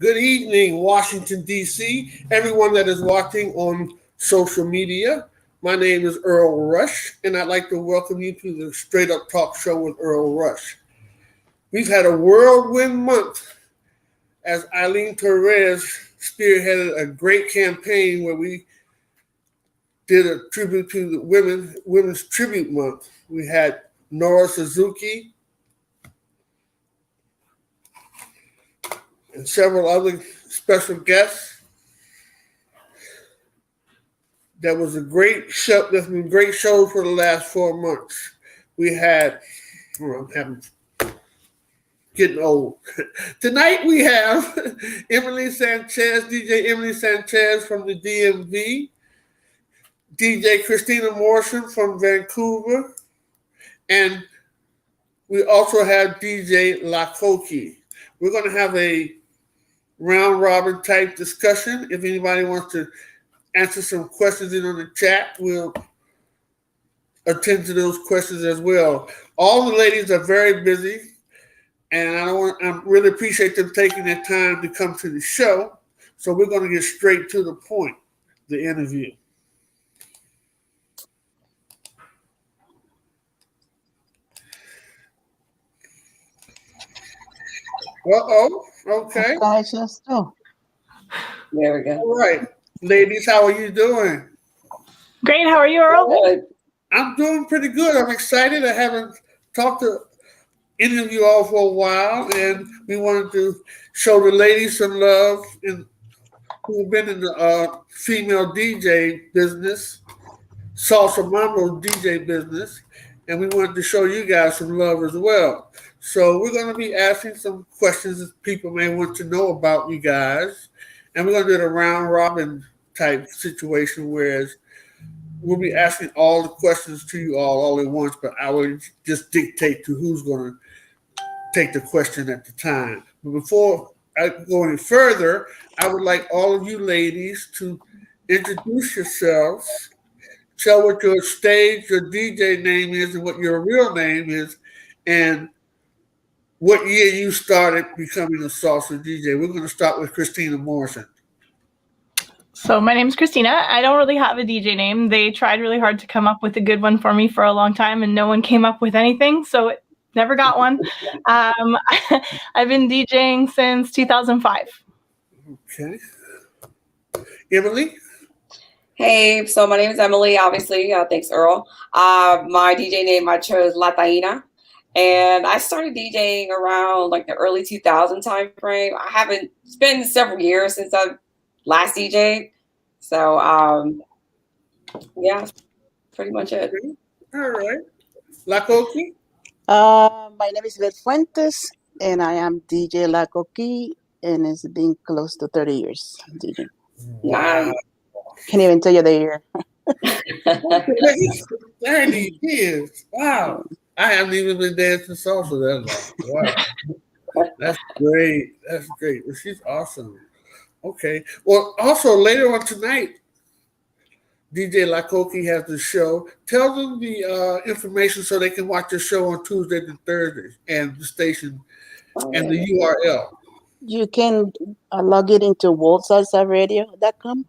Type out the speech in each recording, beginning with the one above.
Good evening, Washington, D.C., everyone that is watching on social media. My name is Earl Rush, and I'd like to welcome you to the Straight Up Talk Show with Earl Rush. We've had a whirlwind month as Eileen Torres spearheaded a great campaign where we did a tribute to the Women's Tribute Month. We had Nora Suzuki and several other special guests. That was a great show. There's been great shows for the last 4 months. We had, I'm getting old. Tonight we have Emily Sanchez, DJ Emily Sanchez from the DMV, DJ Christina Morrison from Vancouver, and we also have DJ La Coqui. We're going to have a round robin type discussion. If anybody wants to answer some questions in on the chat, we'll attend to those questions as well. All the ladies are very busy, and I really appreciate them taking their time to come to the show. So we're going to get straight to the point, the interview. Okay. Guys, let's go. There we go. All right. Ladies, how are you doing? Great. How are you, Earl? Good. I'm doing pretty good. I'm excited. I haven't talked to interview all for a while, and we wanted to show the ladies some love who've been in the female DJ business, salsa mambo DJ business, and we wanted to show you guys some love as well. So we're going to be asking some questions that people may want to know about you guys, and we're going to do a round robin type situation, whereas we'll be asking all the questions to you all at once, but I will just dictate to who's going to take the question at the time. But before I go any further, I would like all of you ladies to introduce yourselves, tell what your stage, your DJ name is, and what your real name is, and what year you started becoming a salsa DJ. We're going to start with Christina Morrison. So my name is Christina. I don't really have a DJ name. They tried really hard to come up with a good one for me for a long time, and no one came up with anything, so it never got one. I've been DJing since 2005. Okay. Emily? Hey, so my name is Emily, obviously. Thanks, Earl. My DJ name I chose La Taina, and I started DJing around like the early 2000 time frame. It's been several years since I've last DJ'd. So, yeah, pretty much it. All right. La Coqui? My name is Beth Fuentes, and I am DJ La Coqui, and it's been close to 30 years DJing. Wow. Can't even tell you the year. 30 years. Wow. I haven't even been dancing salsa that long. Wow. That's great. That's great. Well, she's awesome. Okay. Well, also later on tonight, DJ La Coqui has the show. Tell them the information so they can watch the show on Tuesdays and Thursdays, and the station and the URL. You can log it into worldsalsaradio.com,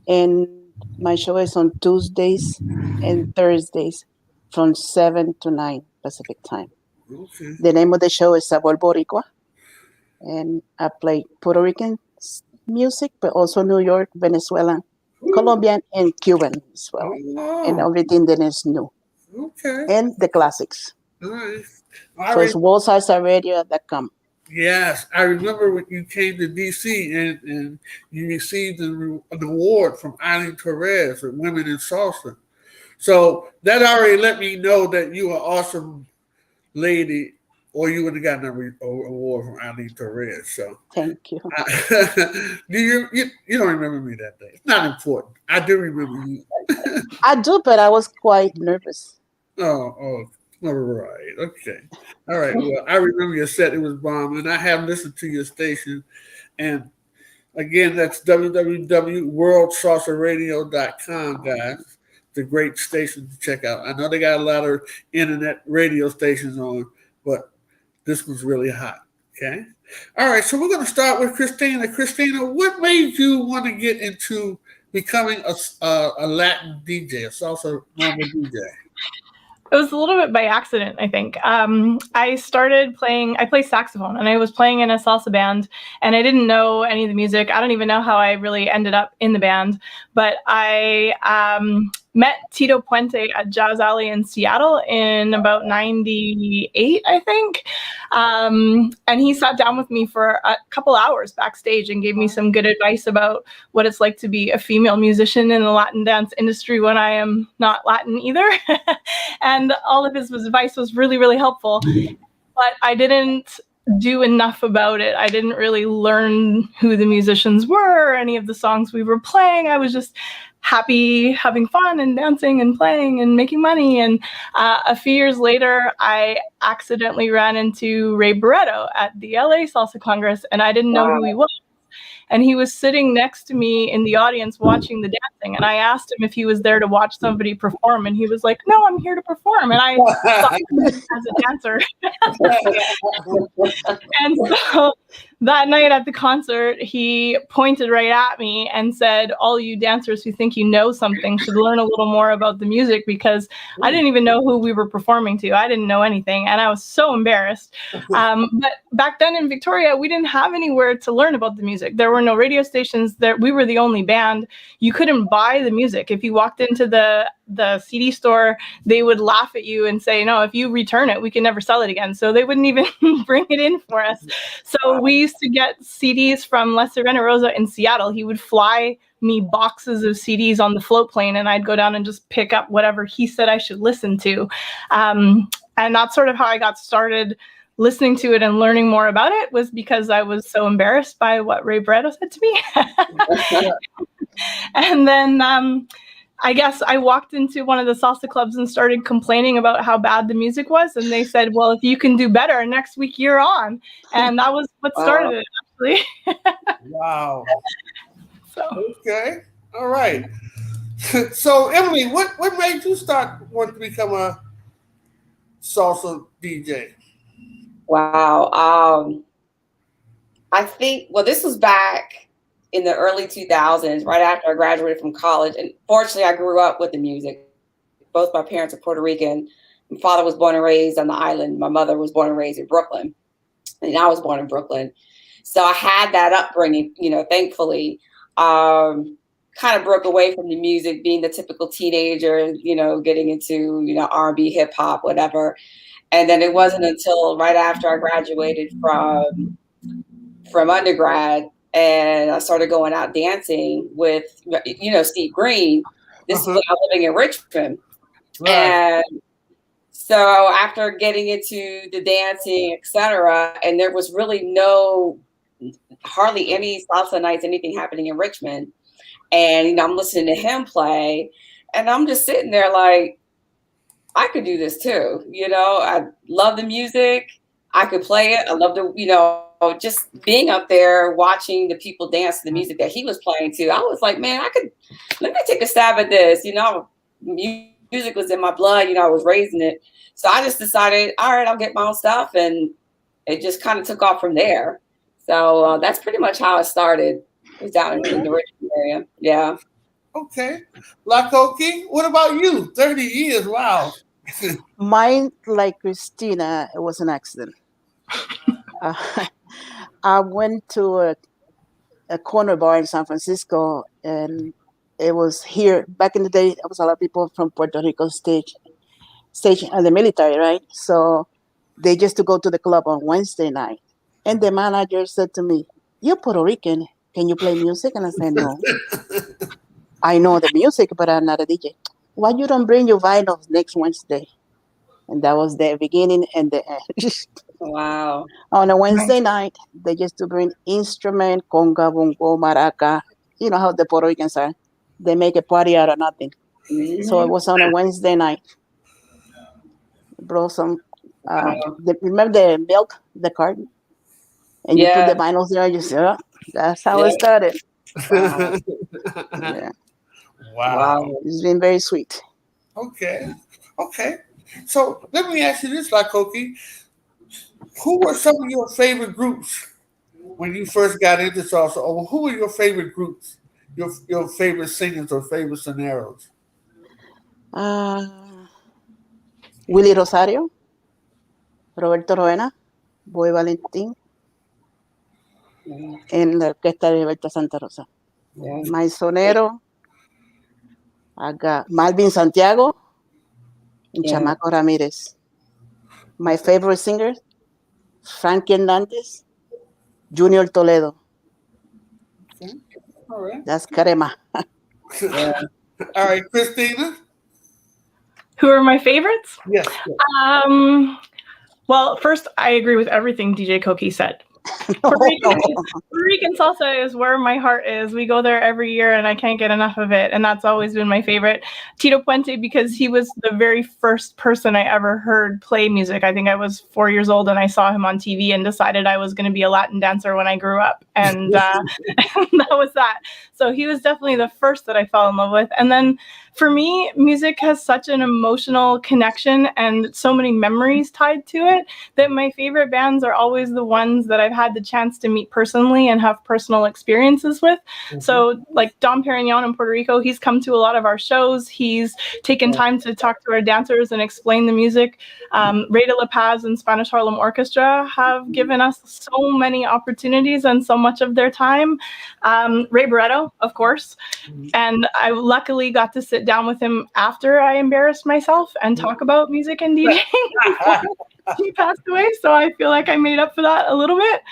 and my show is on Tuesdays and Thursdays from 7 to 9 Pacific time. Okay. The name of the show is Sabor Boricua, and I play Puerto Rican music, but also New York, Venezuelan, Colombian, and Cuban as well. Oh, And everything that is new. okay. And the classics. All right. So it's worldsalsaradio.com. Yes, I remember when you came to DC and you received an award from Eileen Torres for Women in Salsa. So that already let me know that you are an awesome lady, or you would have gotten an award from Eileen Torres. So Thank you. You don't remember me that day. It's not important. I do remember you. I do, but I was quite nervous. Oh, all right. Okay. All right. Well, I remember your set. It was bomb, and I have listened to your station. And again, that's www.worldsalsaradio.com, guys. It's a great station to check out. I know they got a lot of internet radio stations on, but this one's really hot. Okay. All right. So we're going to start with Christina. Christina, what made you want to get into becoming a Latin DJ, a salsa mambo DJ? It was a little bit by accident, I think. I play saxophone, and I was playing in a salsa band, and I didn't know any of the music. I don't even know how I really ended up in the band, but I met Tito Puente at Jazz Alley in Seattle in about 98, I think. And he sat down with me for a couple hours backstage and gave me some good advice about what it's like to be a female musician in the Latin dance industry when I am not Latin either. And all of his advice was really, really helpful. But I didn't do enough about it. I didn't really learn who the musicians were, or any of the songs we were playing. I was just happy having fun and dancing and playing and making money. And a few years later, I accidentally ran into Ray Barretto at the LA Salsa Congress, and I didn't know who he was. And he was sitting next to me in the audience watching the dancing. And I asked him if he was there to watch somebody perform. And he was like, "No, I'm here to perform." And I saw him as a dancer. And so that night at the concert, he pointed right at me and said, "All you dancers who think you know something should learn a little more about the music," because I didn't even know who we were performing to. I didn't know anything. And I was so embarrassed. But back then in Victoria, we didn't have anywhere to learn about the music. There were no radio stations. We were the only band. You couldn't buy the music. If you walked into the CD store, they would laugh at you and say, "No, if you return it, we can never sell it again." So they wouldn't even bring it in for us. So we used to get CDs from La Sirena Rosa in Seattle. He would fly me boxes of CDs on the float plane, and I'd go down and just pick up whatever he said I should listen to. And that's sort of how I got started listening to it and learning more about it, was because I was so embarrassed by what Ray Barretto said to me. And then I guess I walked into one of the salsa clubs and started complaining about how bad the music was. And they said, "Well, if you can do better, next week you're on." And that was what started it, actually. Wow. So. Okay. All right. So, Emily, what made you start wanting to become a salsa DJ? Wow. I think, well, this was back in the early 2000s, right after I graduated from college. And fortunately, I grew up with the music. Both my parents are Puerto Rican. My father was born and raised on the island. My mother was born and raised in Brooklyn. And I was born in Brooklyn. So I had that upbringing, thankfully. Kind of broke away from the music, being the typical teenager, getting into, R&B, hip hop, whatever. And then it wasn't until right after I graduated from undergrad and I started going out dancing with, Steve Green. This is when I was living in Richmond. Right. And so after getting into the dancing, etc., and there was really hardly any salsa nights, anything happening in Richmond. And, I'm listening to him play and I'm just sitting there like, I could do this too. I love the music. I could play it. I love the, just being up there watching the people dance to the music that he was playing to. I was like, man, let me take a stab at this. Music was in my blood. I was raising it. So I just decided, all right, I'll get my own stuff. And it just kind of took off from there. So that's pretty much how it started. It was down in the Richmond area. Yeah. Okay. La Coqui, what about you? 30 years. Wow. Mine, like Christina, it was an accident. I went to a corner bar in San Francisco, and it was here. Back in the day, there was a lot of people from Puerto Rico stationed in the military, right? So they used to go to the club on Wednesday night. And the manager said to me, "You're Puerto Rican. Can you play music?" And I said, "No. I know the music, but I'm not a DJ." "Why you don't bring your vinyls next Wednesday?" And that was the beginning and the end. Wow. On a Wednesday night, they used to bring instrument, conga, bongo, maraca. You know how the Puerto Ricans are. They make a party out of nothing. Mm-hmm. So it was on a Wednesday night. Brought some, remember the milk, the carton? And you put the vinyls there, you say, "Oh, that's how it started." Wow. Yeah. Wow. It's been very sweet. Okay. So let me ask you this, La Coqui. who were some of your favorite groups when you first got into salsa? Or who were your favorite groups? Your favorite singers or favorite scenarios? Willie Rosario, Roberto Roena, Boy Valentín, en la orquesta de Roberto Santa Rosa. Yeah. My sonero, I got Malvin Santiago and Yeah. Chamaco Ramirez. My favorite singer, Frankie Hernandez, Junior Toledo. Okay. All right. That's Crema. Yeah. All right, Christina. Who are my favorites? Yes. Well, first, I agree with everything DJ Coqui said. Puerto Rican salsa is where my heart is. We go there every year and I can't get enough of it. And that's always been my favorite. Tito Puente, because he was the very first person I ever heard play music. I think I was 4 years old and I saw him on TV and decided I was going to be a Latin dancer when I grew up. And that was that. So he was definitely the first that I fell in love with. And then for me, music has such an emotional connection and so many memories tied to it that my favorite bands are always the ones that I've had the chance to meet personally and have personal experiences with. Mm-hmm. So like Dom Perignon in Puerto Rico, he's come to a lot of our shows. He's taken time to talk to our dancers and explain the music. Ray de La Paz and Spanish Harlem Orchestra have given us so many opportunities and so much of their time. Ray Barretto, of course. And I luckily got to sit down with him after I embarrassed myself and talk about music and DJing before he passed away. So I feel like I made up for that a little bit.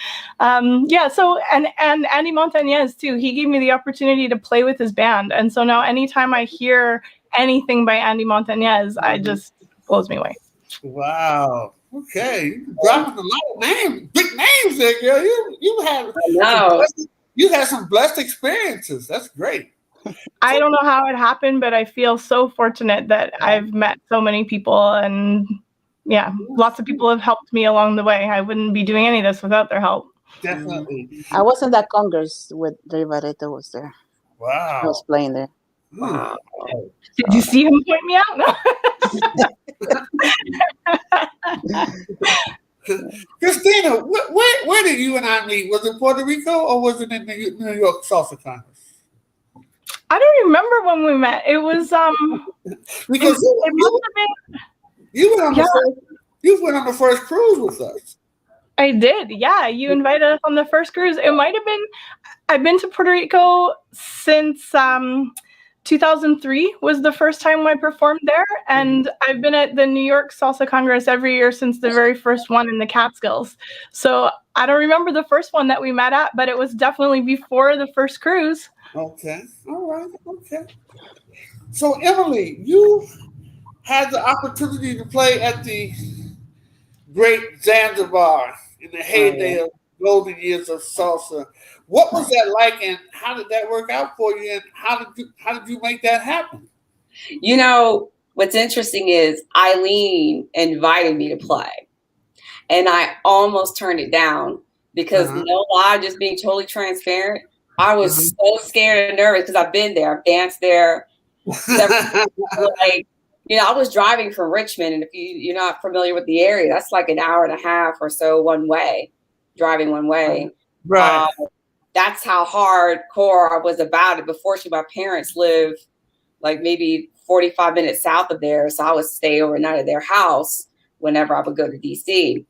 So Andy Montañez too, he gave me the opportunity to play with his band. And so now anytime I hear anything by Andy Montañez, I just blows me away. Wow. Okay. You're dropping a lot of names, big names there, girl. You had some blessed experiences. That's great. I don't know how it happened, but I feel so fortunate that I've met so many people, and lots of people have helped me along the way. I wouldn't be doing any of this without their help. Definitely. I was in that Congress with Ray Barretto was there. Wow. I was playing there. Wow. Did you see him point me out? No. Christina, where did you and I meet? Was it Puerto Rico or was it in the New York Salsa Congress? I don't remember when we met. It was because you went on the first cruise with us. I did, yeah. You invited us on the first cruise. It might have been. I've been to Puerto Rico since 2003 was the first time I performed there, and I've been at the New York Salsa Congress every year since the very first one in the Catskills. So I don't remember the first one that we met at, but it was definitely before the first cruise. Okay. All right. Okay. So, Emily, you had the opportunity to play at the great Zanzibar in the heyday of golden years of salsa. What was that like, and how did that work out for you, and how did you make that happen? You know, what's interesting is Eileen invited me to play, and I almost turned it down because no lie, just being totally transparent, I was so scared and nervous because I've been there. I've danced there. I was driving from Richmond, and if you're not familiar with the area, that's like an hour and a half or so driving one way. Right. That's how hardcore I was about it. But fortunately, my parents live like maybe 45 minutes south of there, so I would stay overnight at their house whenever I would go to DC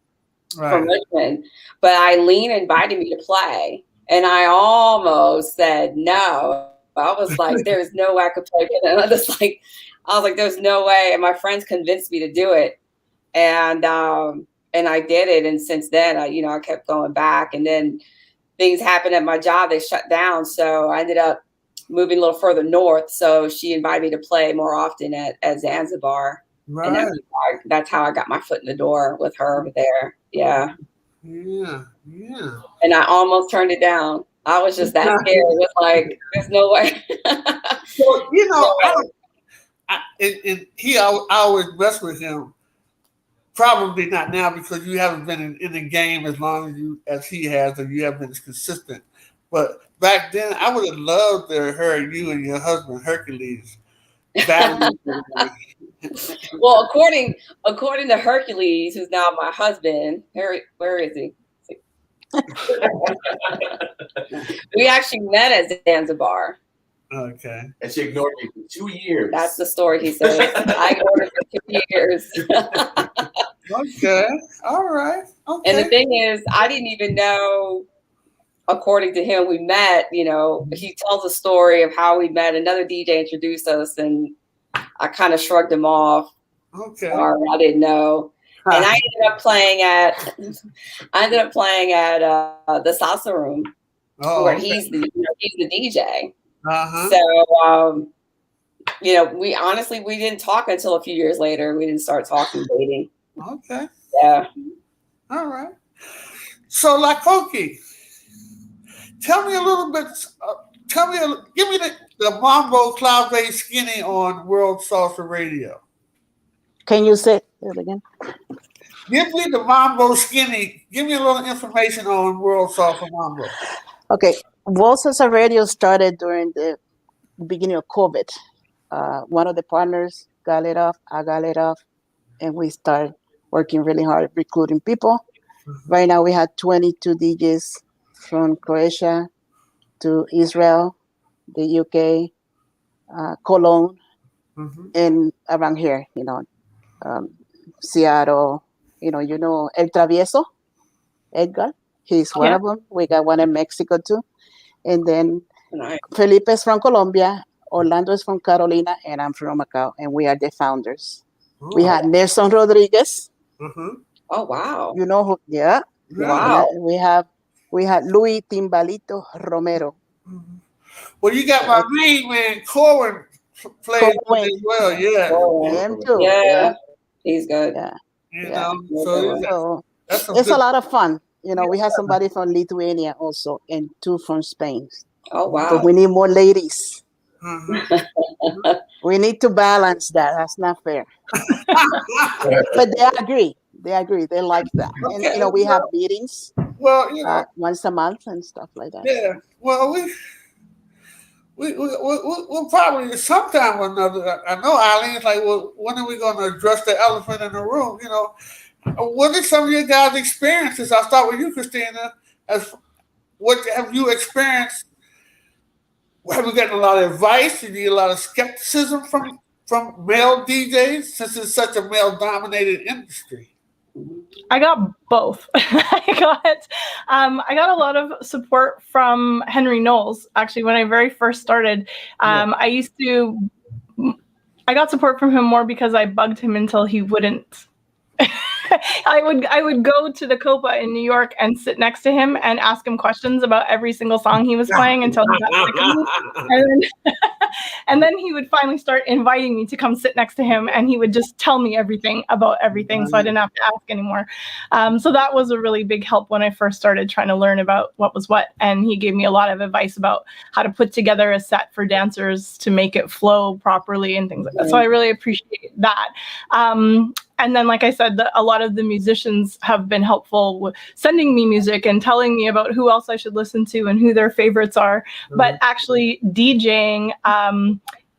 from Richmond. But Eileen invited me to play. And I almost said no. I was like, there's no way I could play. And I was like, there's no way. And my friends convinced me to do it. And I did it. And since then, I kept going back. And then things happened at my job. They shut down. So I ended up moving a little further north. So she invited me to play more often at Zanzibar. Right. And that's how I got my foot in the door with her over there. Yeah. Yeah. And I almost turned it down. I was just that scared. It was like, there's no way. So, I always mess with him. Probably not now because you haven't been in the game as long as he has, and you haven't been as consistent. But back then, I would have loved to hear you and your husband Hercules battle. Well, according to Hercules, who's now my husband, where is he? We actually met at Zanzibar. Okay. And she ignored me for 2 years. That's the story he says. I ignored her for 2 years. Okay. All right. Okay. And the thing is, I didn't even know, according to him, we met, you know, he tells a story of how we met. Another DJ introduced us, and I kind of shrugged him off. Okay. Or I didn't know. And I ended up playing at the Salsa Room, where okay. he's the DJ. Uh-huh. So, you know, we didn't talk until a few years later. We didn't start talking, dating. Okay. Yeah. All right. So, La Coqui, tell me a little bit. Give me the Mambo Clave Skinny on World Salsa Radio. Can you say it again? Give me the Mambo Skinny. Give me a little information on World Salsa Mambo. Okay. World Salsa Radio started during the beginning of COVID. One of the partners got laid off, I got laid off, and we started working really hard recruiting people. Mm-hmm. Right now we have 22 DJs from Croatia to Israel, the UK, Cologne, and around here, you know, Seattle, you know El Travieso, Edgar, he's one of them. We got one in Mexico too. And then Felipe is from Colombia, Orlando is from Carolina, and I'm from Macau, and we are the founders. Ooh. We had Nelson Rodriguez. Mm-hmm. Oh, wow. You know who? Yeah. Wow. Yeah, we had Luis Timbalito Romero. Mm-hmm. Well, you got my main man, Corwin, played as well. Yeah. Him too. Yeah. He's good. Yeah. You know, so it's a lot of fun. You know, we have somebody from Lithuania also, and 2 from Spain. Oh, wow. But we need more ladies. Mm-hmm. We need to balance that. That's not fair. But they agree. They like that. Okay. And, you know, we have meetings once a month and stuff like that. Yeah. Well, we'll probably sometime or another. I know Eileen's like, well, when are we going to address the elephant in the room? You know, what are some of your guys' experiences? I'll start with you, Christina. What have you experienced? Have you gotten a lot of advice? You need a lot of skepticism from male DJs since it's such a male-dominated industry? I got both. I got a lot of support from Henry Knowles. Actually, when I very first started, I got support from him more because I bugged him until he wouldn't. I would go to the Copa in New York and sit next to him and ask him questions about every single song he was playing until he got sick of me. And then he would finally start inviting me to come sit next to him, and he would just tell me everything about everything, so I didn't have to ask anymore. So that was a really big help when I first started trying to learn about what was what, and he gave me a lot of advice about how to put together a set for dancers to make it flow properly and things like that. So I really appreciate that. And then, like I said, a lot of the musicians have been helpful with sending me music and telling me about who else I should listen to and who their favorites are. Mm-hmm. But actually DJing,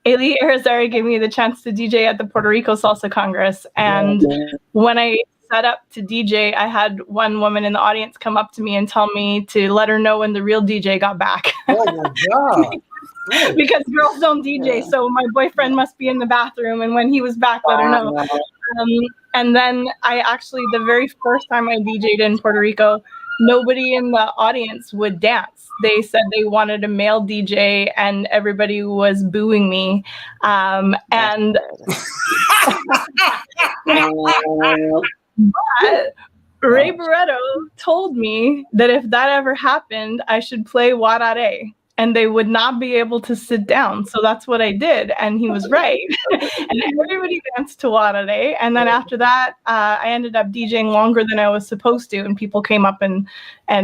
Eli Irizarry gave me the chance to DJ at the Puerto Rico Salsa Congress. And when I set up to DJ, I had one woman in the audience come up to me and tell me to let her know when the real DJ got back. Oh, my God. Because girls don't DJ, so my boyfriend must be in the bathroom, and when he was back, let her know. And then the very first time I DJ'd in Puerto Rico, nobody in the audience would dance. They said they wanted a male DJ, and everybody was booing me. But Ray Barretto told me that if that ever happened, I should play Warare, and they would not be able to sit down. So that's what I did, and he was right. And everybody danced to Warare. And then after that, I ended up DJing longer than I was supposed to, and people came up and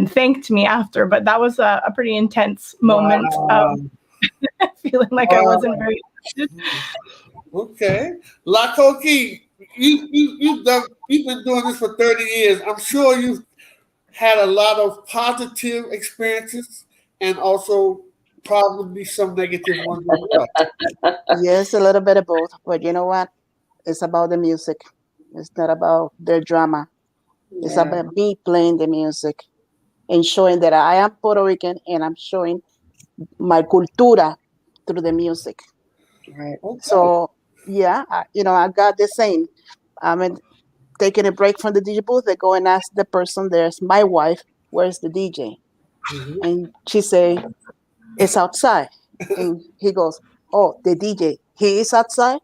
thanked me after. But that was a pretty intense moment of feeling like I wasn't very interested. Okay. La Coqui, you've been doing this for 30 years. I'm sure you've had a lot of positive experiences and also probably some negative ones as well. Yes, a little bit of both. But you know what? It's about the music. It's not about their drama. It's Yeah. about me playing the music and showing that I am Puerto Rican and I'm showing my cultura through the music. Right. Okay. So yeah, I got the same. I'm taking a break from the DJ booth. I go and ask the person, there's my wife, where's the DJ? Mhm. And she say, it's outside. And he goes, oh, the DJ, he is outside?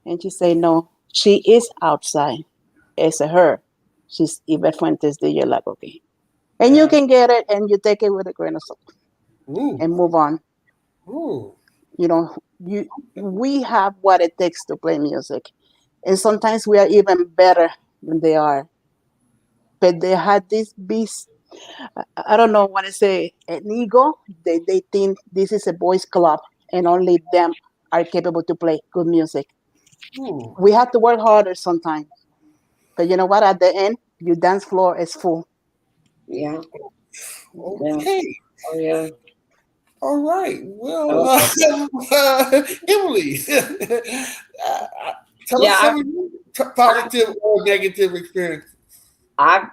And she say, no, she is outside. It's a her. She's Yvette Fuentes, DJ La Coqui. And you Yeah. can get it and you take it with a grain of salt Ooh. and move on. Ooh. You know, we have what it takes to play music. And sometimes we are even better than they are. But they had this beast, I don't know what to say, an ego. They think this is a boys' club and only them are capable to play good music. Ooh. We have to work harder sometimes. But you know what? At the end, your dance floor is full. Yeah. Yeah. Okay. Oh yeah. All right. Well, Oh, Emily, tell us yeah. some of your positive or negative experiences. I've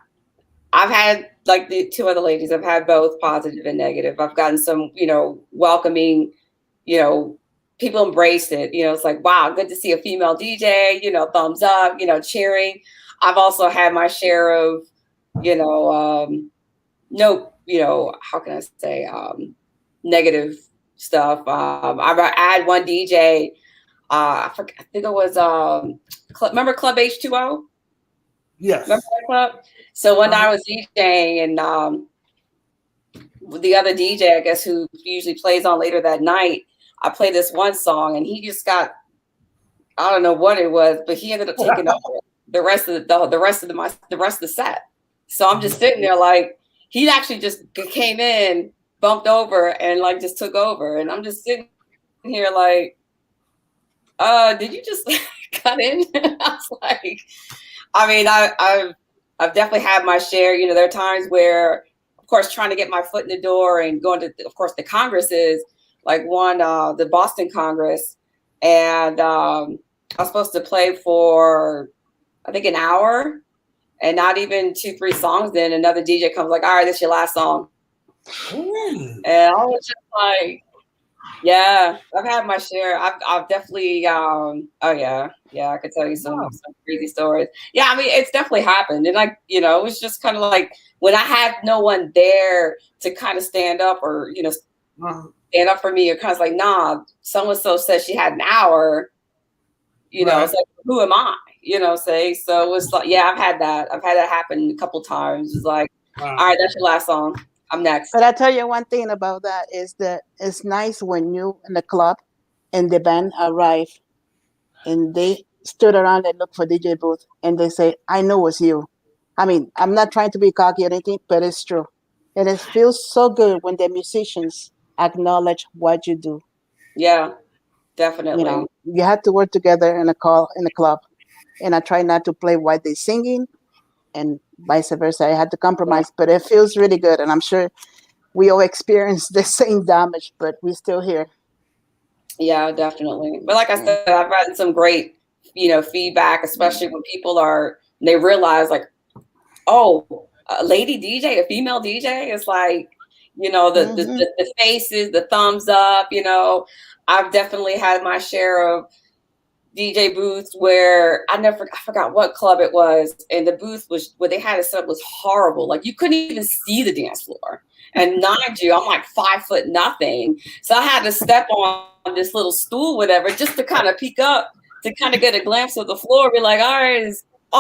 I've had like the two other ladies. I've had both positive and negative. I've gotten some, welcoming, you know, people embraced it. It's like, wow, good to see a female DJ, thumbs up, cheering. I've also had my share of, you know, no, how can I say, negative stuff. I had one DJ, I think it was, remember Club H2O? Yes. Remember that club? So one night I was DJing and the other DJ, I guess, who usually plays on later that night, I played this one song and he just got, I don't know what it was, but he ended up taking over the rest of the rest of the set. So I'm just sitting there like he actually just came in, bumped over, and like just took over, and I'm just sitting here like, did you just cut in? I was like, I mean, I've definitely had my share. There are times where, of course, trying to get my foot in the door and going to, of course, the congresses, like the Boston Congress, and I was supposed to play for, I think, an hour, and not even 2-3 songs. Then another DJ comes like, all right, this is your last song, and I was just like, yeah, I've had my share. I've definitely, oh yeah, I could tell you some crazy stories. Yeah, I mean, it's definitely happened, and like, it was just kind of like when I had no one there to kind of stand up or stand up for me, or kind of like, nah, so and so said she had an hour, Right. it's like, who am I? Say so it was like, yeah, I've had that happen a couple times. It's like, all right, that's your last song. I'm next. But I tell you one thing about that is that it's nice when you in the club and the band arrive and they stood around and look for DJ booth and they say, I know it's you. I mean, I'm not trying to be cocky or anything, but it's true. And it feels so good when the musicians acknowledge what you do. Yeah, definitely. You have to work together in a club. And I try not to play while they're singing and vice versa. I had to compromise, but it feels really good. And I'm sure we all experience the same damage, but we're still here. Yeah, definitely. But like I said, I've gotten some great, feedback, especially when they realize like, oh, a lady DJ, a female DJ, it's like, the faces, the thumbs up, I've definitely had my share of DJ booths where I forgot what club it was, and the booth was where they had it set up was horrible. Like you couldn't even see the dance floor. And mind you, I'm like 5 foot nothing, so I had to step on this little stool, whatever, just to kind of peek up, to kind of get a glimpse of the floor. Be like, all right,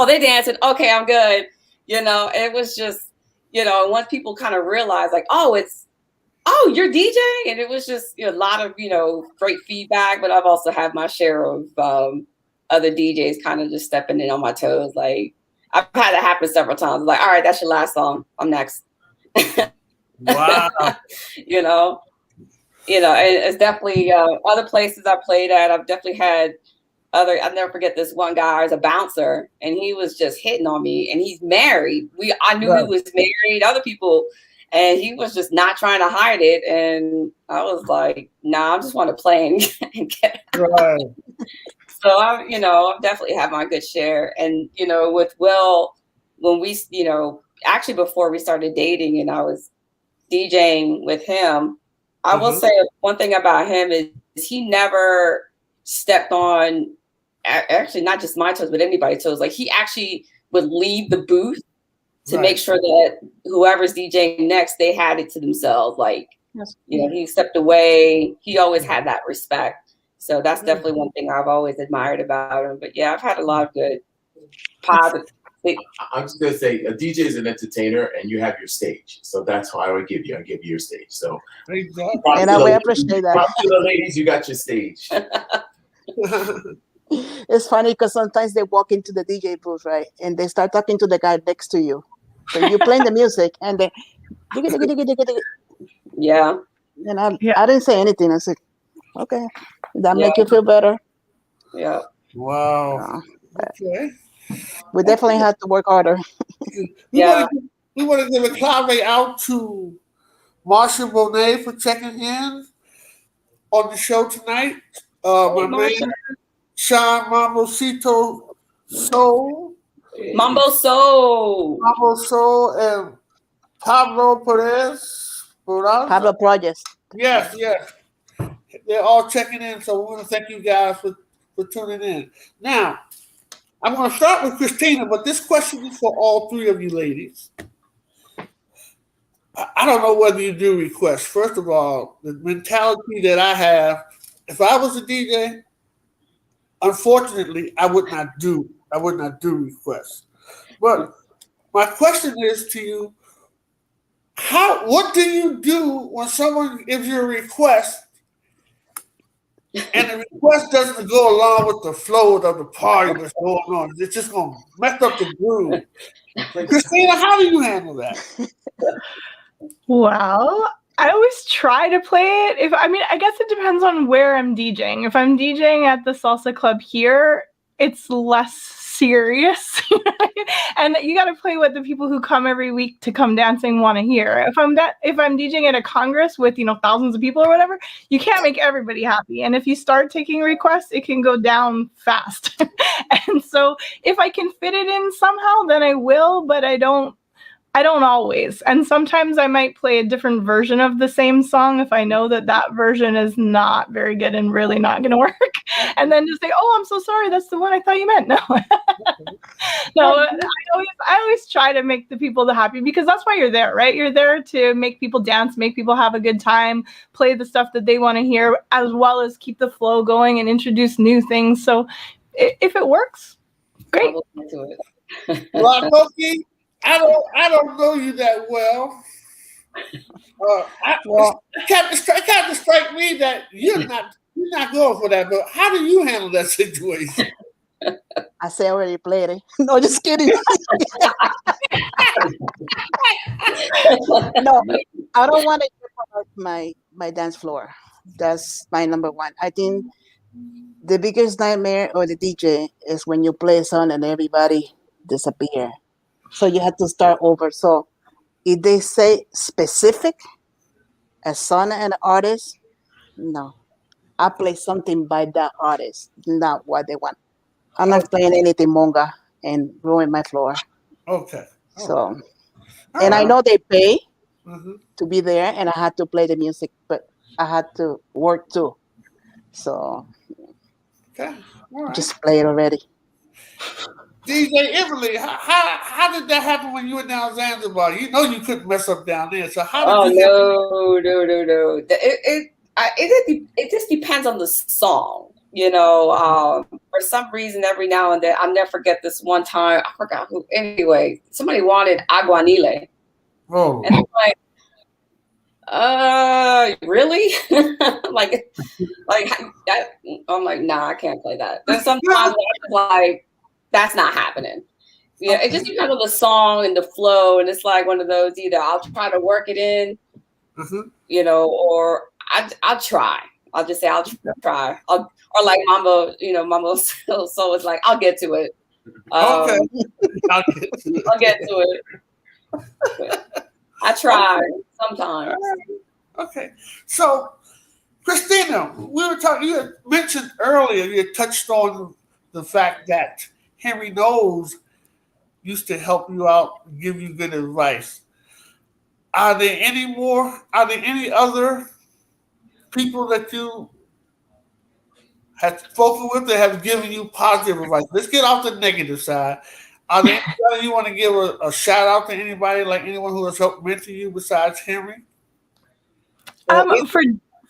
they're dancing. Okay, I'm good. It was just, once people kind of realized, like, oh, you're DJ, and it was just a lot of great feedback. But I've also had my share of other DJs kind of just stepping in on my toes. Like I've had it happen several times. Like, all right, that's your last song. I'm next. Wow. And it's definitely other places I played at. I've definitely had I'll never forget this one guy as a bouncer, and he was just hitting on me, and he's married. I knew he was married. Other people, and he was just not trying to hide it. And I was like, nah, I just want to play and get Right. So I've definitely had my good share. And, with Will, when we, actually before we started dating and I was DJing with him, I will say one thing about him is he never stepped on, actually not just my toes, but anybody's toes. Like he actually would leave the booth to make sure that whoever's DJing next, they had it to themselves. Like, he stepped away. He always had that respect. So that's definitely one thing I've always admired about him. But yeah, I've had a lot of good positive. I'm just gonna say a DJ is an entertainer, and you have your stage. So that's how I would give you. I give you your stage. So and I will appreciate that. Props to the ladies, you got your stage. It's funny because sometimes they walk into the DJ booth, right, and they start talking to the guy next to you. So you playing the music, and they, yeah. And I didn't say anything. I said, okay, that make you feel better. Yeah. Wow. Okay. We definitely had to work harder. We want to give a clave out to Marsha Bonet for checking in on the show tonight. My man, Sean Mamosito Soul. Mambo Soul, and Pablo Perez. Pablo Project. Yes. They're all checking in, so we want to thank you guys for tuning in. Now, I'm going to start with Christina, but this question is for all three of you ladies. I don't know whether you do requests. First of all, the mentality that I have, if I was a DJ, unfortunately, I would not do requests. But my question is to you, what do you do when someone gives you a request and the request doesn't go along with the flow of the party that's going on? It's just going to mess up the groove. Christina, how do you handle that? Well, I always try to play it. I guess it depends on where I'm DJing. If I'm DJing at the salsa club here, it's less serious. And you got to play what the people who come every week to come dancing want to hear. If I'm DJing at a congress with, thousands of people or whatever, you can't make everybody happy. And if you start taking requests, it can go down fast. And so if I can fit it in somehow, then I will, but I don't always. And sometimes I might play a different version of the same song if I know that version is not very good and really not going to work. And then just say, oh, I'm so sorry. That's the one I thought you meant. No. No, I always try to make the people happy because that's why you're there, right? You're there to make people dance, make people have a good time, play the stuff that they want to hear, as well as keep the flow going and introduce new things. So if it works, great. La Coqui, I don't know you that well. It kind of strike me that you're not going for that. But how do you handle that situation? I say I already played it. No, just kidding. No, I don't want to give my dance floor. That's my number one. I think the biggest nightmare of the DJ is when you play a song and everybody disappear. So you have to start over. So if they say specific, a song and an artist, no. I play something by that artist, not what they want. I'm not playing anything monga and ruin my floor. Okay. So, and I know they pay to be there, and I had to play the music, but I had to work too. So, just play it already. DJ Emily, how did that happen when you were down Zanzibar? You know you couldn't mess up down there. So how did no. It just depends on the song. For some reason, every now and then, I'll never forget this one time. I forgot who. Anyway, somebody wanted Aguanile. Oh. And I'm like, really? I'm like, nah, I can't play that. Then sometimes I'm like, that's not happening. Yeah, it just depends on the song and the flow, and it's like one of those. Either I'll try to work it in, or I'll try. I'll just say I'll try. Or like Mambo, Mambo Soul is like, I'll get to it. Okay. I'll get to it. I try sometimes. Okay. So, Christina, we were talking. You had mentioned earlier. You had touched on the fact that Henry Knowles used to help you out, give you good advice. Are there any more? Are there any other people that you have spoken with that have given you positive advice? Let's get off the negative side. Are there anybody you want to give a shout out to? Anybody, like anyone who has helped mentor you besides Henry?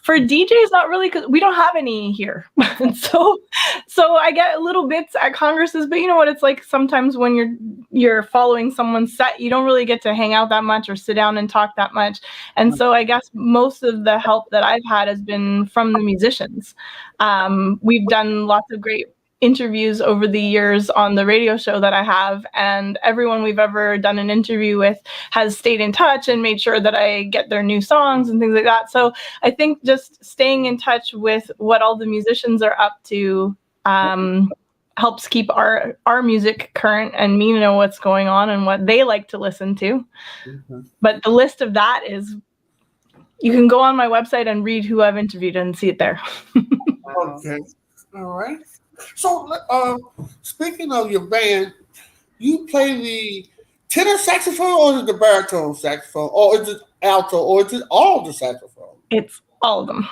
For DJs, not really, because we don't have any here. so I get little bits at congresses, but you know what it's like sometimes when you're following someone's set, you don't really get to hang out that much or sit down and talk that much. And so I guess most of the help that I've had has been from the musicians. We've done lots of great interviews over the years on the radio show that I have, and everyone we've ever done an interview with has stayed in touch and made sure that I get their new songs and things like that. So I think just staying in touch with what all the musicians are up to helps keep our music current and me know what's going on and what they like to listen to. Mm-hmm. But the list of that is, you can go on my website and read who I've interviewed and see it there. Okay. All right. So, speaking of your band, you play the tenor saxophone, or is it the baritone saxophone, or is it alto, or is it all the saxophone? It's all of them.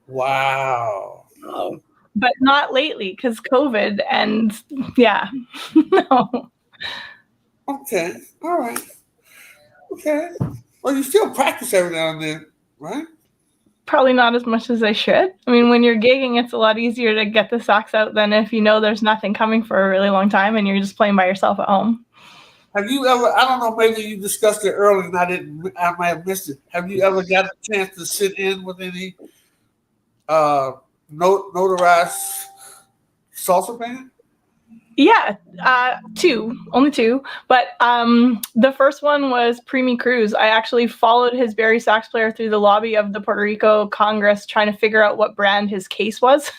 Wow. Oh. But not lately, because COVID, and yeah. No. Okay. All right. Okay. Well, you still practice every now and then, right? Probably not as much as I should. I mean, when you're gigging, it's a lot easier to get the sax out than if you know there's nothing coming for a really long time and you're just playing by yourself at home. Have you ever, I don't know, maybe you discussed it earlier and I might have missed it. Have you ever got a chance to sit in with any notarized salsa band? Yeah, only two. But the first one was Primi Cruz. I actually followed his Barry sax player through the lobby of the Puerto Rico Congress trying to figure out what brand his case was.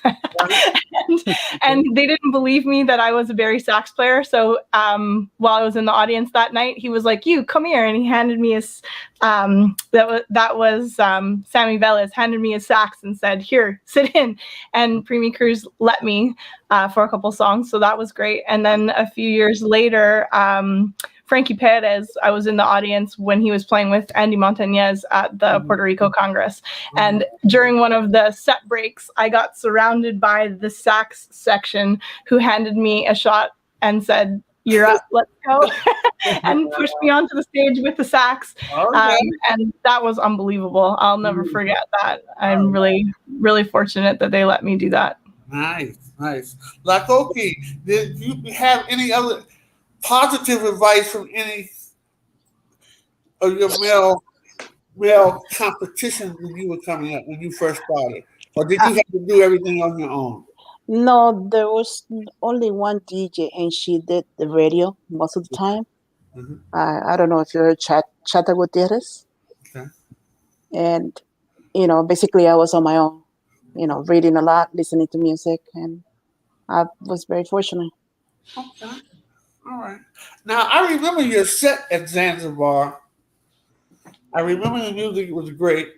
and they didn't believe me that I was a Barry sax player. So while I was in the audience that night, he was like, "You come here," and he handed me his that was Sammy Velez handed me his sax and said, "Here, sit in." And Primi Cruz let me for a couple songs, so that was great. And then a few years later, Frankie Perez, I was in the audience when he was playing with Andy Montañez at the Puerto Rico Congress. And during one of the set breaks, I got surrounded by the sax section, who handed me a shot and said, "You're up, let's go," and pushed me onto the stage with the sax. And that was unbelievable. I'll never forget that. I'm really, really fortunate that they let me do that. Nice. La Coqui, did you have any other positive advice from any of your male competition when you were coming up, when you first started? Or did you have to do everything on your own? No, there was only one DJ, and she did the radio most of the time. Mm-hmm. I don't know if you heard Chata Gutierrez. Okay. And, basically I was on my own, reading a lot, listening to music, and I was very fortunate. Okay. All right. Now, I remember your set at Zanzibar. I remember the music was great.